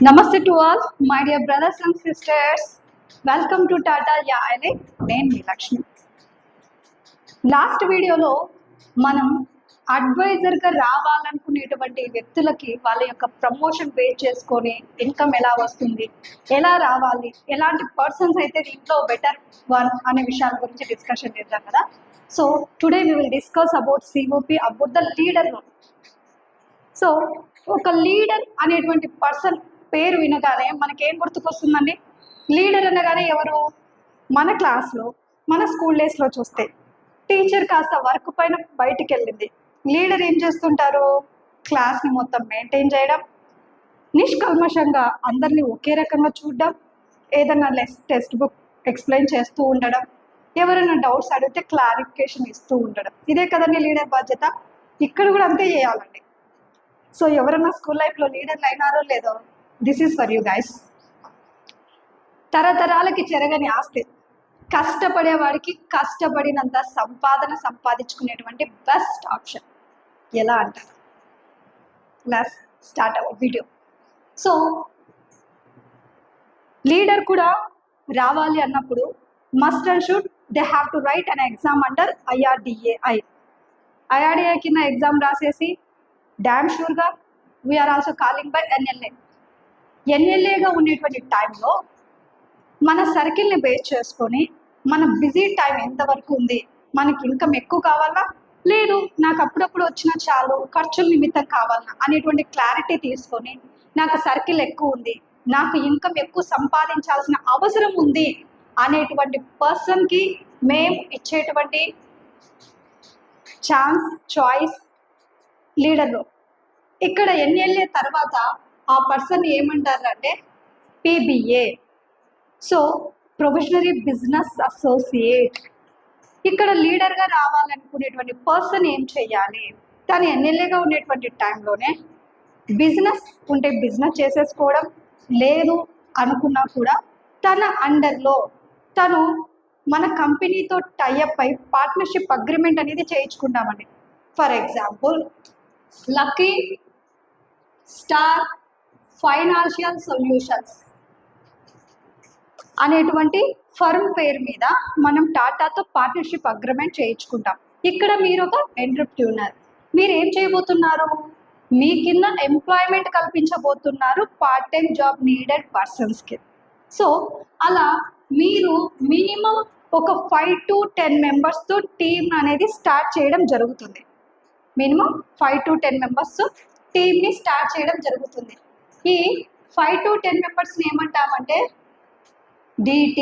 Namaste to all, my dear brothers and sisters. Welcome to Tata Yaile. నేను మీ Lakshmi. Last వీడియోలో మనం అడ్వైజర్గా రావాలనుకునేటువంటి వ్యక్తులకి వాళ్ళ యొక్క ప్రమోషన్ బేస్ చేసుకొని ఇన్కమ్ ఎలా వస్తుంది, ఎలా రావాలి, ఎలాంటి పర్సన్స్ అయితే దీంట్లో బెటర్ వన్ అనే విషయాల గురించి డిస్కషన్ చేద్దాం కదా. So today we will discuss about COP, about the leader role. So ఒక లీడర్ అనేటువంటి పర్సన్ పేరు వినగానే మనకేం గుర్తుకొస్తుందండి? లీడర్ అనగానే ఎవరు? మన క్లాస్లో, మన స్కూల్ డేస్లో చూస్తే టీచర్ కాస్త వర్క్ పైన బయటికి వెళ్ళింది, లీడర్ ఏం చేస్తుంటారు? క్లాస్ని మొత్తం మెయింటైన్ చేయడం, నిష్కల్మషంగా అందరినీ ఒకే రకంగా చూడడం, ఏదైనా టెక్స్ట్ బుక్ ఎక్స్ప్లెయిన్ చేస్తూ ఉండడం, ఎవరైనా డౌట్స్ అడిగితే క్లారిఫికేషన్ ఇస్తూ ఉండడం. ఇదే కదండి లీడర్ బాధ్యత. ఇక్కడ కూడా అంతే చేయాలండి. సో ఎవరైనా స్కూల్ లైఫ్లో లీడర్లు అయినారో లేదో, this is for you guys. తరతరాలకి చెరగని ఆస్తి, కష్టపడేవాడికి కష్టపడినంత సంపాదన సంపాదించుకునేటువంటి బెస్ట్ ఆప్షన్. ఎలా అంటారు? Let's start our video. So leader కూడా రావాలి అన్నప్పుడు must and should they have to write an exam under IRDAI. IRDAI కింద ఎగ్జామ్ రాసేసి డ్యామ్ షూర్గా వీఆర్ ఆల్సో కాలింగ్ బై ఎన్ఎల్ఏగా ఉండేటువంటి టైంలో మన సర్కిల్ని బేస్ చేసుకొని మన బిజీ టైం ఎంతవరకు ఉంది, మనకి ఇన్కమ్ ఎక్కువ కావాలా, లేదు నాకు అప్పుడప్పుడు వచ్చినా చాలు ఖర్చుల నిమిత్తం కావాలా అనేటువంటి క్లారిటీ తీసుకొని, నాకు సర్కిల్ ఎక్కువ ఉంది, నాకు ఇన్కమ్ ఎక్కువ సంపాదించాల్సిన అవసరం ఉంది అనేటువంటి పర్సన్కి మేము ఇచ్చేటువంటి ఛాన్స్, చాయిస్ లీడర్లో. ఇక్కడ ఎన్ఎల్ఏ తర్వాత ఆ పర్సన్ ఏమంటారు అంటే PBA, సో ప్రొఫెషనరీ బిజినెస్ అసోసియేట్. ఇక్కడ లీడర్గా రావాలనుకునేటువంటి పర్సన్ ఏం చేయాలి? తను ఎన్ఎల్ఏగా ఉండేటువంటి టైంలోనే బిజినెస్ ఉంటే బిజినెస్ చేసేసుకోవడం, లేదు అనుకున్నా కూడా తన అండర్లో తను మన కంపెనీతో టైఅప్ అయి పార్ట్నర్షిప్ అగ్రిమెంట్ అనేది చేయించుకుంటామండి. For example lucky star financial solutions అనేటువంటి ఫర్మ్ పేరు మీద మనం టాటాతో పార్ట్నర్షిప్ అగ్రిమెంట్ చేయించుకుంటాం. ఇక్కడ మీరు ఒక ఎంటర్ప్రెన్యూర్, మీరు ఏం చేయబోతున్నారు? మీ కింద ఎంప్లాయ్మెంట్ కల్పించబోతున్నారు పార్ట్ టైం జాబ్ నీడెడ్ పర్సన్స్కి. సో అలా మీరు మినిమం ఒక 5 to 10 మెంబర్స్తో టీమ్ అనేది స్టార్ట్ చేయడం జరుగుతుంది. మినిమం 5 to 10 మెంబర్స్తో టీమ్ని స్టార్ట్ చేయడం జరుగుతుంది. ఈ 5 to 10 మెంబర్స్ని ఏమంటామంటే DT.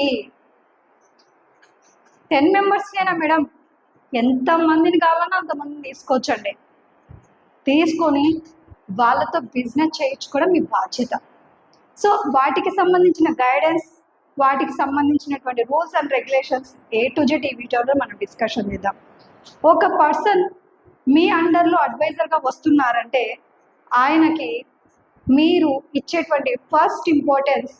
10 మెంబర్స్నేనా మేడం? ఎంతమందిని కావాలన్నా అంతమందిని తీసుకోవచ్చండి. తీసుకొని వాళ్ళతో బిజినెస్ చేయించుకోవడం మీ బాధ్యత. సో వాటికి సంబంధించిన గైడెన్స్, వాటికి సంబంధించినటువంటి rules and regulations A to Z ఈ వీడియోలో మనం డిస్కషన్ చేద్దాం. ఒక పర్సన్ మీ అండర్లో అడ్వైజర్గా వస్తున్నారంటే ఆయనకి మీరు ఇచ్చేటువంటి ఫస్ట్ ఇంపార్టెన్స్,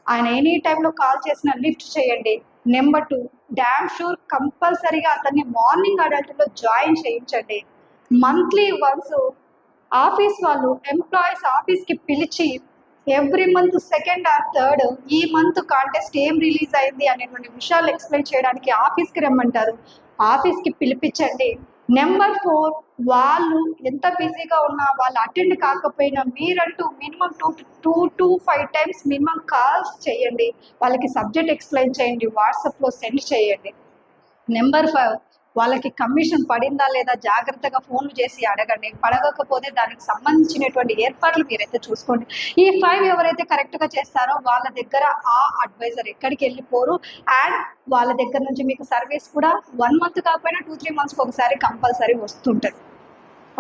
ఆయన ఎనీ టైంలో కాల్ చేసిన లిఫ్ట్ చేయండి. నెంబర్ 2, డ్యామ్ షూర్ కంపల్సరీగా అతన్ని మార్నింగ్ అడల్ట్లో జాయిన్ చేయించండి. మంత్లీ వన్స్ ఆఫీస్ వాళ్ళు ఎంప్లాయీస్ ఆఫీస్కి పిలిచి every month 2nd or 3rd ఈ మంత్ కాంటెస్ట్ ఏం రిలీజ్ అయింది అనేటువంటి విషయాలు ఎక్స్ప్లెయిన్ చేయడానికి ఆఫీస్కి రమ్మంటారు. ఆఫీస్కి పిలిపించండి. నెంబర్ 4, వాళ్ళు ఎంత బిజీగా ఉన్నా, వాళ్ళు అటెండ్ కాకపోయినా మీరంటూ minimum 2 to 5 times minimum calls చేయండి. వాళ్ళకి సబ్జెక్ట్ ఎక్స్ప్లెయిన్ చేయండి, వాట్సాప్లో సెండ్ చేయండి. నెంబర్ 5, వాళ్ళకి కమిషన్ పడిందా లేదా జాగ్రత్తగా ఫోన్లు చేసి అడగండి. పడగకపోతే దానికి సంబంధించినటువంటి ఏర్పాట్లు మీరైతే చూసుకోండి. ఈ 5 ఎవరైతే కరెక్ట్గా చేస్తారో వాళ్ళ దగ్గర ఆ అడ్వైజర్ ఎక్కడికి వెళ్ళిపోరు. అండ్ వాళ్ళ దగ్గర నుంచి మీకు సర్వీస్ కూడా 1 month కాకపోయినా 2-3 monthsకి ఒకసారి కంపల్సరీ వస్తుంటుంది.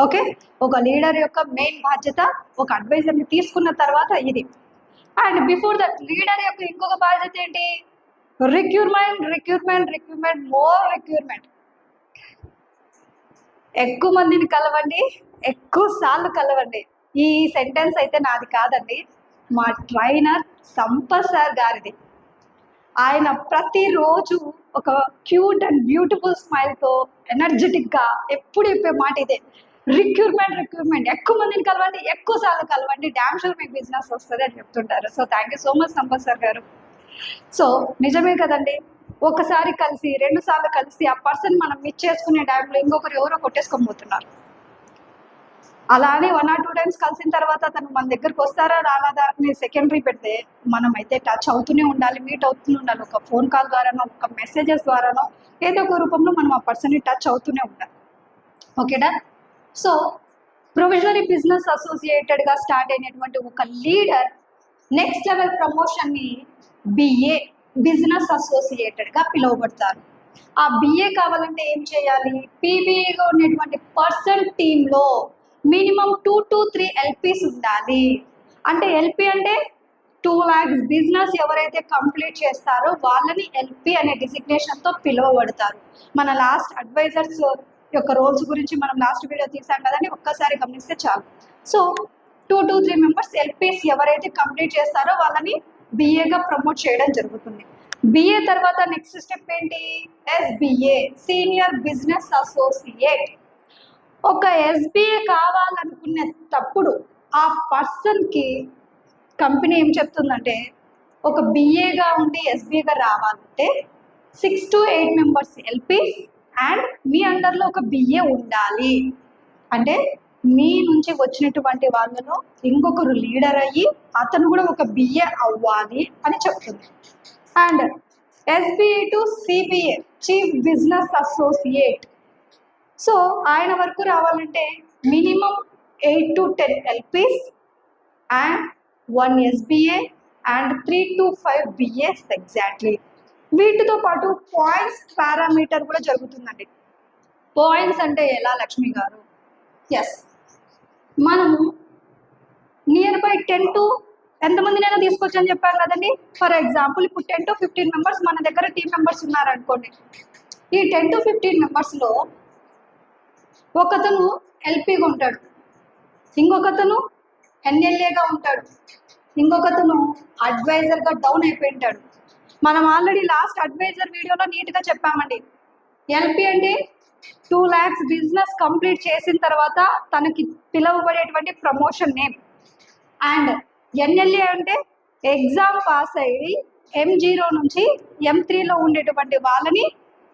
ఓకే, ఒక లీడర్ యొక్క మెయిన్ బాధ్యత ఒక అడ్వైజర్ని తీసుకున్న తర్వాత ఇది. అండ్ బిఫోర్ దట్ లీడర్ యొక్క ఇంకొక బాధ్యత ఏంటి? Recruitment, more recruitment. ఎక్కువ మందిని కలవండి, ఎక్కువ సార్లు కలవండి. ఈ సెంటెన్స్ అయితే నాది కాదండి, మా ట్రైనర్ సంపత్ సార్ గారిది. ఆయన ప్రతిరోజు ఒక క్యూట్ అండ్ బ్యూటిఫుల్ స్మైల్తో ఎనర్జెటిక్గా ఎప్పుడు చెప్పే మాట ఇదే, రిక్రూట్మెంట్ ఎక్కువ మందిని కలవండి, ఎక్కువ సార్లు కలవండి, డ్యామ్ షూర్ మీకు బిజినెస్ వస్తుంది అని చెప్తుంటారు. So thank you so much Sampath sir గారు. సో నిజమే కదండి, ఒకసారి కలిసి 2 సార్లు కలిసి ఆ పర్సన్ మనం మిస్ చేసుకునే టైంలో ఇంకొకరు ఎవరో కొట్టేసుకొని పోతున్నారు. అలా అని 1 or 2 times కలిసిన తర్వాత తను మన దగ్గరకు వస్తారా రాలేదా అని సెకండరీ పెడితే, మనం అయితే టచ్ అవుతూనే ఉండాలి, మీట్ అవుతూనే ఉండాలి. ఒక ఫోన్ కాల్ ద్వారానో, ఒక మెసేజెస్ ద్వారానో, ఏదో ఒక రూపంలో మనం ఆ పర్సన్ని టచ్ అవుతూనే ఉండాలి. ఓకేనా? సో ప్రొవిజనరీ బిజినెస్ అసోసియేటెడ్గా స్టార్ట్ అయినటువంటి ఒక లీడర్ నెక్స్ట్ లెవెల్ ప్రమోషన్ని బిఏ బిజినెస్ అసోసియేటెడ్గా పిలువబడతారు. ఆ బిఏ కావాలంటే ఏం చేయాలి? పీబీఏగా ఉన్నటువంటి పర్సన్ టీంలో మినిమం 2 to 3 ఎల్పీస్ ఉండాలి. అంటే ఎల్పీ అంటే 2 lakhs బిజినెస్ ఎవరైతే కంప్లీట్ చేస్తారో వాళ్ళని ఎల్పీ అనే డిజిగ్నేషన్తో పిలువబడతారు. మన లాస్ట్ అడ్వైజర్స్ యొక్క రోల్స్ గురించి మనం లాస్ట్ వీడియో తీసాం కదండి, ఒక్కసారి గమనిస్తే చాలు. సో 2 to 3 మెంబర్స్ ఎల్పీస్ ఎవరైతే కంప్లీట్ చేస్తారో వాళ్ళని బిఏగా ప్రమోట్ చేయడం జరుగుతుంది. బిఏ తర్వాత నెక్స్ట్ స్టెప్ ఏంటి? SBA senior business associate. ఒక ఎస్బిఏ కావాలనుకునేటప్పుడు ఆ పర్సన్కి కంపెనీ ఏం చెప్తుందంటే, ఒక బిఏగా ఉండి ఎస్బిఏగా రావాలంటే 6 to 8 మెంబర్స్ ఎల్పీస్ అండ్ మీ అండర్లో ఒక బిఏ ఉండాలి. అంటే మీ నుంచి వచ్చినటువంటి వాళ్ళలో ఇంకొకరు లీడర్ అయ్యి అతను కూడా ఒక బిఏ అవ్వాలి అని చెప్తుంది. And SBA to CBA chief business associate. So ఆయన వరకు రావాలంటే minimum 8 to 10 LPs and 1 SBA and 3 to 5 BAs exactly. వీటితో పాటు పాయింట్స్ పారామీటర్ కూడా జరుగుతుందండి. పాయింట్స్ అంటే ఎలా లక్ష్మి గారు? ఎస్, మనము నియర్ బై 10 to ఎంతమందినైనా తీసుకోవచ్చు అని చెప్పాను కదండి. ఫర్ ఎగ్జాంపుల్ ఇప్పుడు 10 to 15 మెంబర్స్ మన దగ్గర టీమ్ మెంబర్స్ ఉన్నారనుకోండి. ఈ 10 to 15 మెంబర్స్లో ఒకతను ఎల్పీగా ఉంటాడు, ఇంకొకతను ఎన్ఎల్ఏగా ఉంటాడు, ఇంకొకతను అడ్వైజర్గా డౌన్ అయిపోయి ఉంటాడు. మనం ఆల్రెడీ లాస్ట్ అడ్వైజర్ వీడియోలో నీట్గా చెప్పామండి. ఎల్పీ అంటే 2 lakhs బిజినెస్ కంప్లీట్ చేసిన తర్వాత తనకి పిలువబడేటువంటి ప్రమోషన్ నేమ్. అండ్ ఎన్ఎల్ఏ అంటే ఎగ్జామ్ పాస్ అయ్యి M0 నుంచి M3లో ఉండేటువంటి వాళ్ళని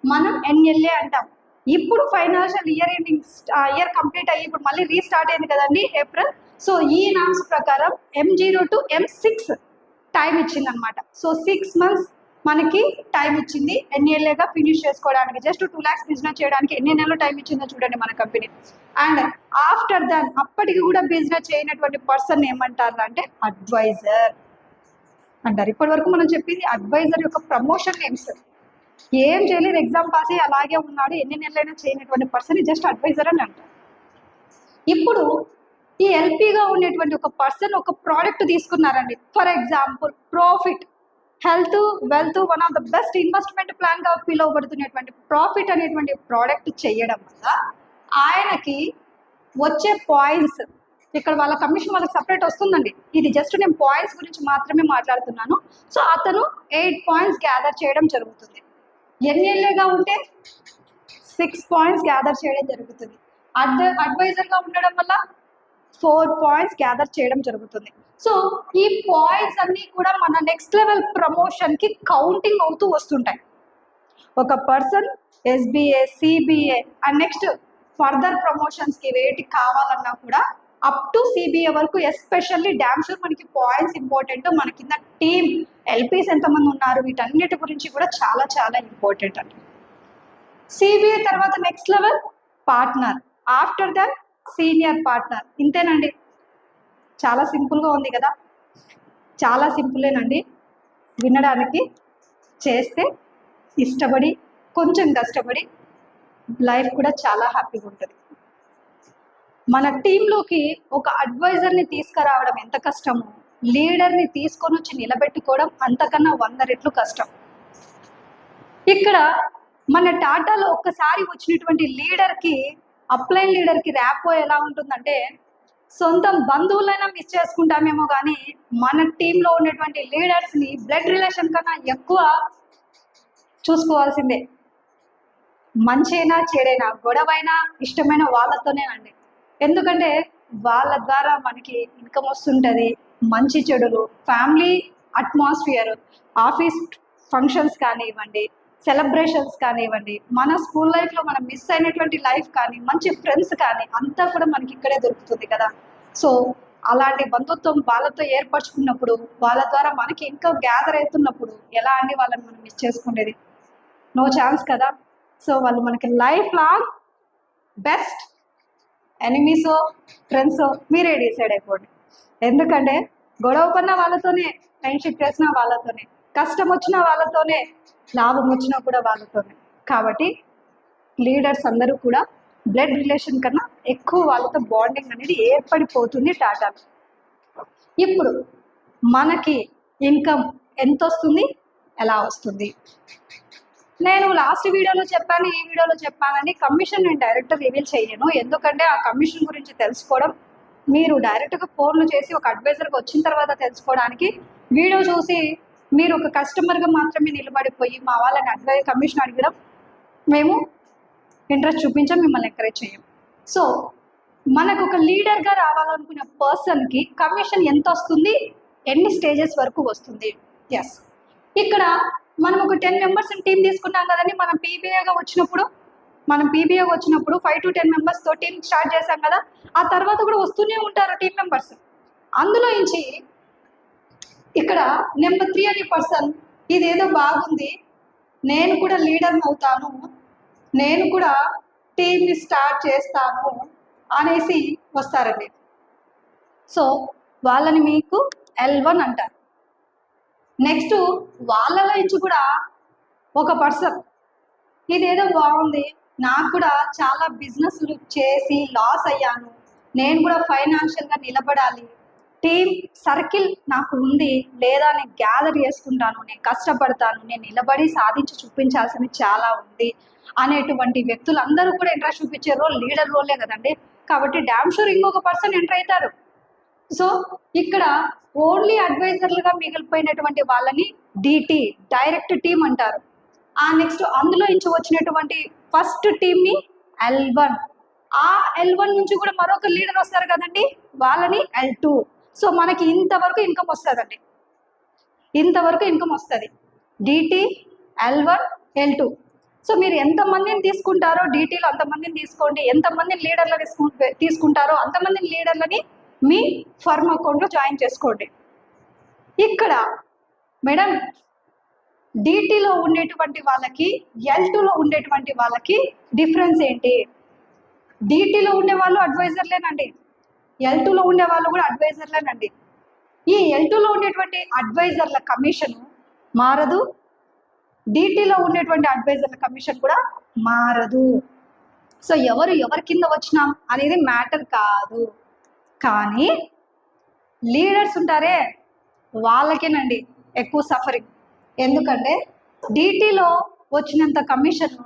మనం ఎన్ఎల్ఏ అంటాం. ఇప్పుడు ఫైనాన్షియల్ ఇయర్ కంప్లీట్ అయ్యి ఇప్పుడు మళ్ళీ రీస్టార్ట్ అయింది కదండి ఏప్రిల్. సో ఈ నామ్స్ ప్రకారం M0 to M6 టైం ఇచ్చింది అనమాట. సో 6 months మనకి టైం ఇచ్చింది ఎన్ఏఏగా ఫినిష్ చేసుకోవడానికి. జస్ట్ 2 lakhs బిజినెస్ చేయడానికి ఎన్ని నెలలు టైం ఇచ్చిందో చూడండి మన కంపెనీ. అండ్ ఆఫ్టర్ దట్ అప్పటికి కూడా బిజినెస్ చేయనటువంటి పర్సన్ ఏమంటారు అంటే అడ్వైజర్ అంటారు. ఇప్పటి వరకు మనం చెప్పింది అడ్వైజర్ యొక్క ప్రమోషన్ నేమ్స్. ఏం చేయలేదు, ఎగ్జామ్ పాస్ అయ్యి అలాగే ఉన్నాడు, ఎన్ని నెలలైనా చేయనటువంటి పర్సన్ జస్ట్ అడ్వైజర్ అని అంటారు. ఇప్పుడు ఈ ఎల్పీగా ఉండేటువంటి ఒక పర్సన్ ఒక ప్రోడక్ట్ తీసుకున్నారండి. For example profit health wealth one of the best investment ప్లాన్గా పిలువబడుతున్నటువంటి ప్రాఫిట్ అనేటువంటి ప్రోడక్ట్ చేయడం వల్ల ఆయనకి వచ్చే పాయింట్స్, ఇక్కడ వాళ్ళ కమిషన్ వాళ్ళకి సపరేట్ వస్తుందండి. ఇది జస్ట్ నేను పాయింట్స్ గురించి మాత్రమే మాట్లాడుతున్నాను. సో అతను 8 పాయింట్స్ గ్యాదర్ చేయడం జరుగుతుంది. ఎన్ఎల్ఏగా ఉంటే 6 పాయింట్స్ గ్యాదర్ చేయడం జరుగుతుంది. అడ్వైజర్గా ఉండడం వల్ల 4 పాయింట్స్ గ్యాదర్ చేయడం జరుగుతుంది. సో ఈ పాయింట్స్ అన్నీ కూడా మన నెక్స్ట్ లెవెల్ ప్రమోషన్కి కౌంటింగ్ అవుతూ వస్తుంటాయి. ఒక person SBA CBA and next further ప్రమోషన్స్కి వేటికి కావాలన్నా కూడా అప్ టు సిబిఏ వరకు ఎస్పెషల్లీ డ్యామ్ షూర్ మనకి పాయింట్స్ ఇంపార్టెంట్. మన కింద టీమ్ ఎల్పీస్ ఎంతమంది ఉన్నారు వీటన్నిటి గురించి కూడా చాలా చాలా ఇంపార్టెంట్ అండి. సిబిఏ తర్వాత next level partner, after that senior partner. ఇంతేనండి, చాలా సింపుల్గా ఉంది కదా. చాలా సింపులేనండి వినడానికి, చేస్తే ఇష్టపడి కొంచెం కష్టపడి లైఫ్ కూడా చాలా హ్యాపీగా ఉంటుంది. మన టీంలోకి ఒక అడ్వైజర్ని తీసుకురావడం ఎంత కష్టమో లీడర్ని తీసుకొని వచ్చి నిలబెట్టుకోవడం అంతకన్నా 100 రెట్లు కష్టం. ఇక్కడ మన టాటాలో ఒక్కసారి వచ్చినటువంటి లీడర్కి అప్లైన్ లీడర్కి ర్యాపో ఎలా ఉంటుందంటే సొంతం బంధువులైనా మిస్ చేసుకుంటామేమో కానీ మన టీంలో ఉన్నటువంటి లీడర్స్ని బ్లడ్ రిలేషన్ కన్నా ఎక్కువ చూసుకోవాల్సిందే. మంచైనా చెడైనా గొడవైనా ఇష్టమైన వాళ్ళతోనేనండి. ఎందుకంటే వాళ్ళ ద్వారా మనకి ఇన్కమ్ వస్తుంటుంది, మంచి చెడులు, ఫ్యామిలీ అట్మాస్ఫియర్, ఆఫీస్ ఫంక్షన్స్ కానివ్వండి, సెలబ్రేషన్స్ కానివ్వండి, మన స్కూల్ లైఫ్లో మనం మిస్ అయినటువంటి లైఫ్ కానీ, మంచి ఫ్రెండ్స్ కానీ అంతా కూడా మనకి ఇక్కడే దొరుకుతుంది కదా. సో అలాంటి బంధుత్వం వాళ్ళతో ఏర్పరచుకున్నప్పుడు, వాళ్ళ ద్వారా మనకి ఇంకా గ్యాదర్ అవుతున్నప్పుడు ఎలా అండి వాళ్ళని మనం మిస్ చేసుకునేది? నో ఛాన్స్ కదా. సో వాళ్ళు మనకి లైఫ్ లాంగ్ బెస్ట్ ఎనిమీసో ఫ్రెండ్సో మీరే డిసైడ్ అయిపోండి. ఎందుకంటే గొడవ పడిన వాళ్ళతోనే, ఫ్రెండ్షిప్ చేసిన వాళ్ళతోనే, కష్టం వచ్చిన వాళ్ళతోనే, లాభం వచ్చినా కూడా వాళ్ళతోనే. కాబట్టి లీడర్స్ అందరూ కూడా బ్లడ్ రిలేషన్ కన్నా ఎక్కువ వాళ్ళతో బాండింగ్ అనేది ఏర్పడిపోతుంది టాటాలో. ఇప్పుడు మనకి ఇన్కమ్ ఎంత వస్తుంది, ఎలా వస్తుంది? నేను లాస్ట్ వీడియోలో చెప్పాను, ఈ వీడియోలో చెప్పానని కమిషన్ నేను డైరెక్ట్ రివీల్ చేయను. ఎందుకంటే ఆ కమిషన్ గురించి తెలుసుకోవడం మీరు డైరెక్ట్గా ఫోన్లు చేసి ఒక అడ్వైజర్కి వచ్చిన తర్వాత తెలుసుకోవడానికి, వీడియో చూసి మీరు ఒక కస్టమర్గా మాత్రమే నిలబడిపోయి మా వాళ్ళని కమిషన్ అడగడం మేము ఇంట్రెస్ట్ చూపించాం, మిమ్మల్ని ఎంకరేజ్ చేయం. సో మనకు ఒక లీడర్గా రావాలనుకున్న పర్సన్కి కమిషన్ ఎంత వస్తుంది, ఎన్ని స్టేజెస్ వరకు వస్తుంది? ఎస్, ఇక్కడ మనం ఒక 10 మెంబర్స్ టీం తీసుకున్నాం కదండి. మనం పీబీఏగా వచ్చినప్పుడు 5 to 10 మెంబర్స్తో టీం స్టార్ట్ చేశాం కదా. ఆ తర్వాత కూడా వస్తూనే ఉంటారు టీం మెంబర్స్. అందులో నుంచి ఇక్కడ నెంబర్ 3 అనే పర్సన్ ఇదేదో బాగుంది, నేను కూడా లీడర్ని అవుతాను, నేను కూడా టీంని స్టార్ట్ చేస్తాను అనేసి వస్తారండి. సో వాళ్ళని మీకు L1 అంటారు. నెక్స్ట్ వాళ్ళలో నుంచి కూడా ఒక పర్సన్ ఇదేదో బాగుంది, నాకు కూడా చాలా బిజినెస్లు చేసి లాస్ అయ్యాను, నేను కూడా ఫైనాన్షియల్గా నిలబడాలి, టీమ్ సర్కిల్ నాకు ఉంది, లేదా నేను గ్యాదర్ చేసుకుంటాను, నేను కష్టపడతాను, నేను నిలబడి సాధించి చూపించాల్సింది చాలా ఉంది అనేటువంటి వ్యక్తులందరూ కూడా ఇంట్రెస్ట్ చూపించే రోల్ లీడర్ రోలే కదండి. కాబట్టి డామ్ షూర్ ఇంకొక పర్సన్ ఎంటర్ అవుతారు. సో ఇక్కడ ఓన్లీ అడ్వైజర్లుగా మిగిలిపోయినటువంటి వాళ్ళని డిటి, డైరెక్ట్ టీమ్ అంటారు. ఆ నెక్స్ట్ అందులో నుంచి వచ్చినటువంటి ఫస్ట్ టీమ్ని L1. ఆ L1 నుంచి కూడా మరొక లీడర్ వస్తారు కదండి, వాళ్ళని L2. సో మనకి ఇంతవరకు ఇన్కమ్ వస్తుందండి, ఇంతవరకు ఇన్కమ్ వస్తుంది. DT, L1, L2. సో మీరు ఎంతమందిని తీసుకుంటారో డిటీలో అంతమందిని తీసుకోండి, ఎంతమందిని లీడర్లని తీసుకుంటారో అంతమందిని లీడర్లని మీ ఫర్మ్ అకౌంట్లో జాయిన్ చేసుకోండి. ఇక్కడ మేడం డిటీలో ఉండేటువంటి వాళ్ళకి, L2లో ఉండేటువంటి వాళ్ళకి డిఫరెన్స్ ఏంటి? డిటీలో ఉండే వాళ్ళు అడ్వైజర్లేనండి, L2లో ఉండే వాళ్ళు కూడా అడ్వైజర్లేనండి. ఈ L2లో ఉండేటువంటి అడ్వైజర్ల కమిషన్ మారదు, డిటీలో ఉండేటువంటి అడ్వైజర్ల కమిషన్ కూడా మారదు. సో ఎవరి కింద వచ్చినాం అనేది మ్యాటర్ కాదు. కానీ లీడర్స్ ఉంటారే వాళ్ళకేనండి ఎక్కువ సఫరింగ్. ఎందుకంటే డిటీలో వచ్చినంత కమిషన్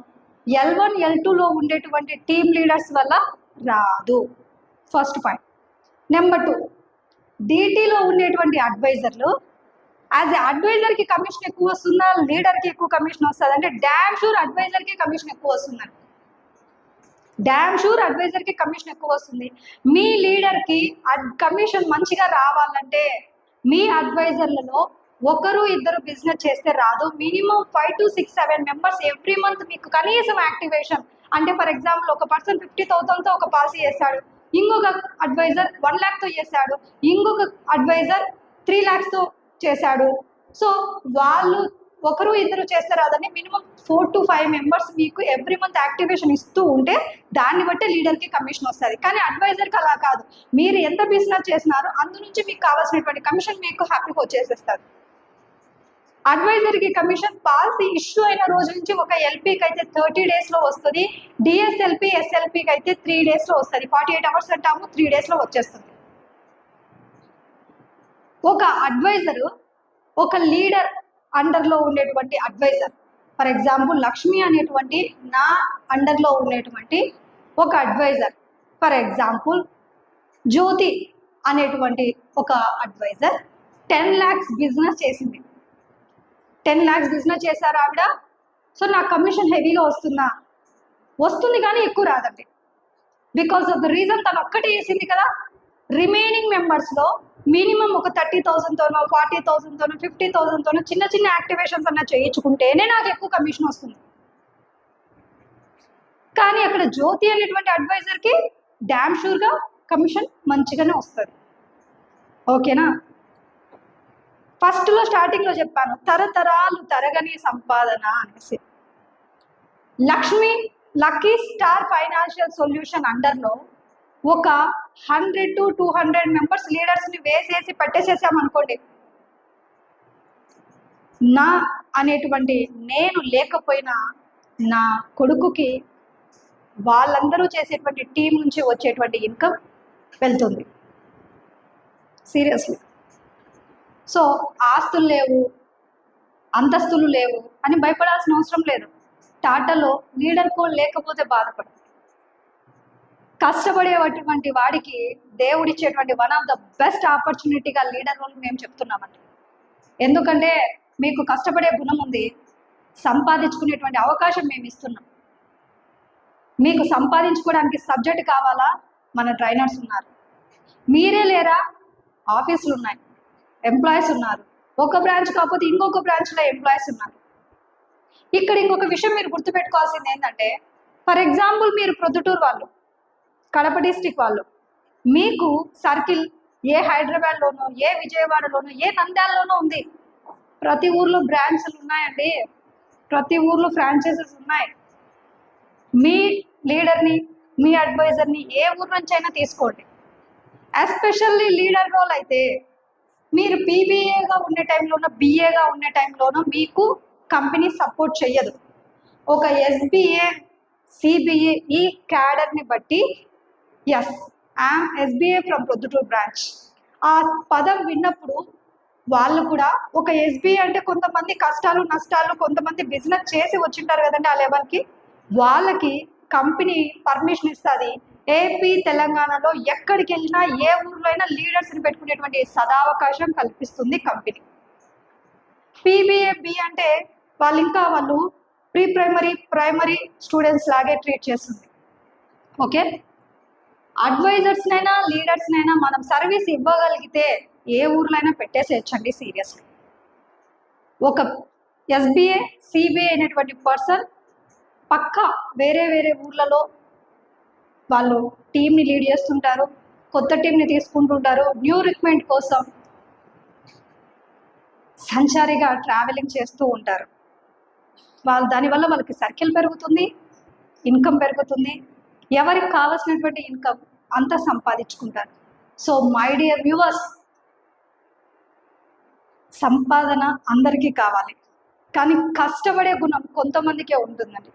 L1, L2లో ఉండేటువంటి టీమ్ లీడర్స్ వల్ల రాదు. First point. నెంబర్ 2, డిటీలో ఉండేటువంటి అడ్వైజర్లు యాజ్ ఎ అడ్వైజర్కి కమిషన్ ఎక్కువ వస్తుందా, లీడర్కి ఎక్కువ కమిషన్ వస్తుంది అంటే డామ్ షూర్ అడ్వైజర్కి కమిషన్ ఎక్కువ వస్తుందండి. డామ్ షూర్ అడ్వైజర్కి కమిషన్ ఎక్కువ వస్తుంది. మీ లీడర్కి కమిషన్ మంచిగా రావాలంటే మీ అడ్వైజర్లలో ఒకరు ఇద్దరు బిజినెస్ చేస్తే రాదు. Minimum 5 to 6, 7 members every month మీకు కనీసం యాక్టివేషన్. అంటే ఫర్ ఎగ్జాంపుల్ ఒక పర్సన్ 50,000తో ఒక పాలసీ చేశాడు, ఇంకొక అడ్వైజర్ 1 lakhతో చేశాడు, ఇంకొక అడ్వైజర్ 3 lakhsతో చేశాడు. సో వాళ్ళు ఒకరు ఇద్దరు చేస్తే రాదని మినిమం 4 to 5 మెంబర్స్ మీకు ఎవ్రీ మంత్ యాక్టివేషన్ ఇస్తూ ఉంటే దాన్ని బట్టి లీడర్కి కమిషన్ వస్తుంది. కానీ అడ్వైజర్కి అలా కాదు, మీరు ఎంత బిజినెస్ చేసినారో అందు నుంచి మీకు కావాల్సినటువంటి కమిషన్ మీకు హ్యాపీగా వచ్చేసేస్తారు. అడ్వైజర్కి కమిషన్ పాలసీ ఇష్యూ అయిన రోజు నుంచి ఒక ఎల్పీకి అయితే 30 daysలో వస్తుంది, డిఎస్ఎల్పి ఎస్ఎల్పికి అయితే 3 daysలో వస్తుంది. 48 hours అంటాము, 3 daysలో వచ్చేస్తుంది. ఒక అడ్వైజరు ఒక లీడర్ అండర్లో ఉండేటువంటి అడ్వైజర్, ఫర్ ఎగ్జాంపుల్ లక్ష్మి అనేటువంటి నా అండర్లో ఉండేటువంటి ఒక అడ్వైజర్, ఫర్ ఎగ్జాంపుల్ జ్యోతి అనేటువంటి ఒక అడ్వైజర్ 10 lakhs బిజినెస్ చేసింది. 10 lakhs బిజినెస్ చేశారు ఆవిడ. సో నాకు కమిషన్ హెవీగా వస్తుందా? వస్తుంది కానీ ఎక్కువ రాదండి. బికాస్ ఆఫ్ ద రీజన్ తను ఒక్కటే వేసింది కదా. రిమైనింగ్ మెంబర్స్లో మినిమం ఒక 30,000తోనో 40,000తోనో 50,000తోనో చిన్న చిన్న యాక్టివేషన్స్ అన్న చేయించుకుంటేనే నాకు ఎక్కువ కమిషన్ వస్తుంది. కానీ అక్కడ జ్యోతి అనేటువంటి అడ్వైజర్కి డ్యామ్ షూర్గా కమిషన్ మంచిగానే వస్తుంది. ఓకేనా. ఫస్ట్లో స్టార్టింగ్లో చెప్పాను తరతరాలు తరగని సంపాదన అనేసి. లక్కీ స్టార్ ఫైనాన్షియల్ సొల్యూషన్ అండర్లో ఒక 100 to 200 మెంబర్స్ లీడర్స్ని వేసేసి పెట్టేసేసామనుకోండి, నా అనేటువంటి నేను లేకపోయినా నా కొడుకుకి వాళ్ళందరూ చేసేటువంటి టీం నుంచి వచ్చేటువంటి ఇన్కమ్ వెళ్తుంది. సీరియస్లీ. సో ఆస్తులు లేవు, అంతస్తులు లేవు అని భయపడాల్సిన అవసరం లేదు. టాటాలో లీడర్ కోడ్ లేకపోతే బాధపడు. కష్టపడేటువంటి వాడికి దేవుడిచ్చేటువంటి వన్ ఆఫ్ ద బెస్ట్ ఆపర్చునిటీగా లీడర్ రోల్ మేము చెప్తున్నామండి. ఎందుకంటే మీకు కష్టపడే గుణం ఉంది, సంపాదించుకునేటువంటి అవకాశం మేము ఇస్తున్నాం. మీకు సంపాదించుకోవడానికి సబ్జెక్ట్ కావాలా, మన ట్రైనర్స్ ఉన్నారు. మీరే లేరా, ఆఫీసులు ఉన్నాయి, ఎంప్లాయీస్ ఉన్నారు. ఒక బ్రాంచ్ కాకపోతే ఇంకొక బ్రాంచ్లో ఎంప్లాయీస్ ఉన్నారు. ఇక్కడ ఇంకొక విషయం మీరు గుర్తుపెట్టుకోవాల్సింది ఏంటంటే, ఫర్ ఎగ్జాంపుల్ మీరు ప్రొద్దుటూరు వాళ్ళు, కడప డిస్టిక్ వాళ్ళు, మీకు సర్కిల్ ఏ హైదరాబాద్లోనో ఏ విజయవాడలోనో ఏ నంద్యాలలోనో ఉంది. ప్రతి ఊర్లో బ్రాంచ్లు ఉన్నాయండి, ప్రతి ఊర్లో ఫ్రాంచైజెస్ ఉన్నాయి. మీ లీడర్ని మీ అడ్వైజర్ని ఏ ఊరు నుంచి అయినా తీసుకోండి. ఎస్పెషల్లీ లీడర్ రోల్ అయితే మీరు పీబీఏగా ఉండే టైంలోనో బిఏగా ఉండే టైంలోనో మీకు కంపెనీ సపోర్ట్ చేయదు. ఒక ఎస్బీఏ సిబిఏ ఈ క్యాడర్ని బట్టి yes I am SBA from Proddatur branch ఆ పదం విన్నప్పుడు వాళ్ళు కూడా ఒక ఎస్బీఏ అంటే కొంతమంది కష్టాలు నష్టాలు కొంతమంది బిజినెస్ చేసి వచ్చింటారు కదండి ఆ లెవెల్కి, వాళ్ళకి కంపెనీ పర్మిషన్ ఇస్తుంది. ఏపీ తెలంగాణలో ఎక్కడికి వెళ్ళినా ఏ ఊర్లో అయినా లీడర్స్ని పెట్టుకునేటువంటి సదావకాశం కల్పిస్తుంది కంపెనీ. పీబీఏ అంటే వాళ్ళు ప్రీ ప్రైమరీ స్టూడెంట్స్ లాగే ట్రీట్ చేస్తుంది. ఓకే. అడ్వైజర్స్నైనా లీడర్స్నైనా మనం సర్వీస్ ఇవ్వగలిగితే ఏ ఊర్లో అయినా పెట్టేసేయచ్చండి. సీరియస్లీ. ఒక ఎస్బీఏ సిబిఐ అయినటువంటి పర్సన్ పక్కా వేరే ఊర్లలో వాళ్ళు టీంని లీడ్ చేస్తుంటారు, కొత్త టీంని తీసుకుంటుంటారు, న్యూ రిక్రూట్మెంట్ కోసం సంచారిగా ట్రావెలింగ్ చేస్తూ ఉంటారు. దానివల్ల వాళ్ళకి సర్కిల్ పెరుగుతుంది, ఇన్కమ్ పెరుగుతుంది, ఎవరికి కావాల్సినటువంటి ఇన్కమ్ అంతా సంపాదించుకుంటారు. సో మై డియర్ వ్యూవర్స్, సంపాదన అందరికీ కావాలి, కానీ కష్టపడే గుణం కొంతమందికే ఉంటుందండి.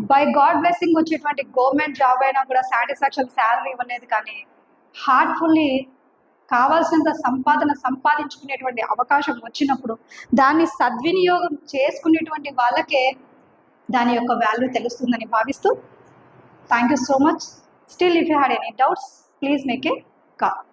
బై గాడ్ బ్లెస్సింగ్ వచ్చేటువంటి గవర్నమెంట్ జాబ్ అయినా కూడా సాటిస్ఫాక్షన్ శాలరీ ఇవ్వలేదు, కానీ హార్ట్ఫుల్లీ కావాల్సినంత సంపాదించుకునేటువంటి అవకాశం వచ్చినప్పుడు దాన్ని సద్వినియోగం చేసుకునేటువంటి వాళ్ళకే దాని యొక్క వాల్యూ తెలుస్తుందని భావిస్తూ thank you so much. Still if you had any doubts please make a call.